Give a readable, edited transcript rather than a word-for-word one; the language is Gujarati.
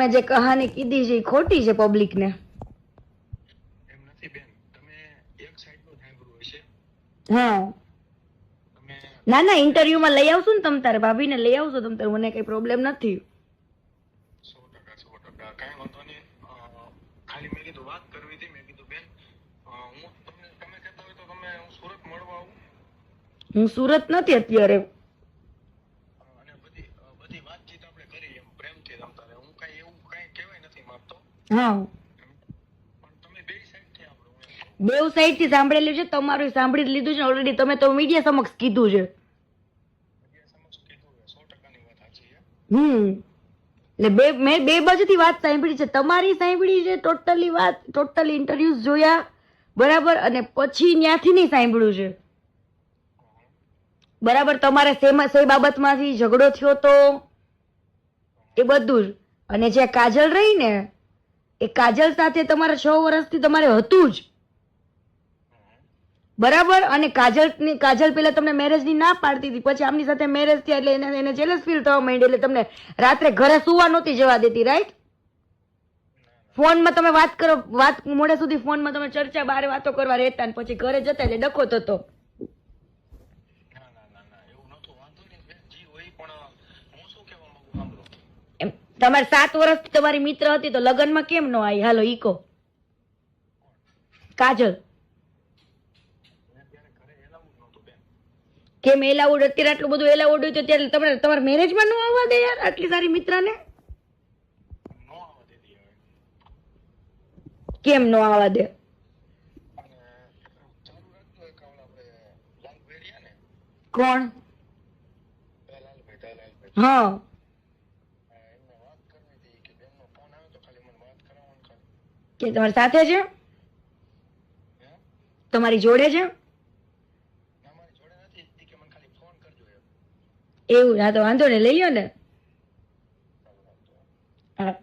મેં જે કહાની કીધી છે એ ખોટી છે પબ્લિક ને. એમ નથી બેન, તમે એક સાઈડ નું સાંભળ્યું હશે. હા તમે ના ના ઇન્ટરવ્યુ માં લઈ આવશું ને તમ તારે ભાભીને લઈ આવશો તમ તારે, મને કઈ પ્રોબ્લેમ નથી. 100% કાંઈ વાંધો નહીં. ખાલી મેં કીધું વાત કરવી હતી. મેં કીધું બેન, હું તમે કહેતા હોય તો હું સુરત મળવા આવું હું સુરત નથી અત્યારે. અને બધી વાતચીત આપણે કરી એમ પ્રેમથી રમતા રહે. હું કાંઈ એવું કાંઈ કહેવાય નથી માંગતો, હા પણ તમે બે સાઈડ થી આપણો બેવ સાઈડ થી સાંભળેલું છે, તમારું સાંભળી લીધું છે ઓલરેડી, તમે તો મીડિયા સમક્ષ કીધું છે. મીડિયા સમક્ષ કીધું 100%ની વાત સાચી છે. એટલે મેં બે બાજુથી વાત સાંભળી છે, તમારી સાંભળી છે ટોટલી વાત, ટોટલી ઇન્ટરવ્યુઝ જોયા બરાબર, અને પછી ત્યાંથી નહીં સાંભળ્યું છે બરાબર. તમારે સે બાબતમાંથી ઝઘડો થયો તો એ બધું જ, અને જે કાજલ રહી ને એ કાજલ સાથે તમારે 6 વર્ષથી તમારે હતું જ બરાબર. અને કાજલ પેલા તમને મેરેજ ની ના પાડતી હતી, પછી આમની સાથે મેરેજ થયા એટલે એને જેલસ ફીલ થવા માંડ્યું, એટલે તમને રાત્રે ઘરે સુવા નહોતી જવા દેતી, રાઈટ? ફોનમાં તમે વાત કરો, વાત મોડે સુધી ફોનમાં તમે ચર્ચા બારે વાતો કરવા રહેતા, ને પછી ઘરે જતા એટલે ડખો થતો. ના ના ના ના એવું નહોતું. વાંધો નહીં બેન, જી હોય. પણ હું શું કહેવા માંગુ સાંભળો. એમ તમારે 7 વર્ષથી તમારી મિત્ર હતી તો લગ્નમાં કેમ ન આવી? હાલો ઈકો કાજલ મેં ત્યારે ઘરે એલાવું જ નહોતું બેન. કેમ એલાઉડ? અત્યારે આટલું બધું એલાઉડ હોય તો ત્યારે તમે તમારા મેરેજમાં ન આવવા દે યાર આટલી સારી મિત્રને? ન આવવા દેતી હવે. કેમ ન આવવા દે? અને ચાલુ રાખજો એક આપણે લાલ ભેડિયા ને, કોણ? દલાલભાઈ હા એમને વાત કરવી હતી કે બેનનો ફોન આવ્યો તો ખાલી મને વાત કરાવવાનું ખાલી. કે તમારી સાથે છે? હે? તમારી જોડે છે? ના મારી જોડે નથી. ઈ કે મને ખાલી ફોન કરજો એમ. એવું? હા તો વાંધો ને, લઈ લો ને. ચાલો રાખજો. હા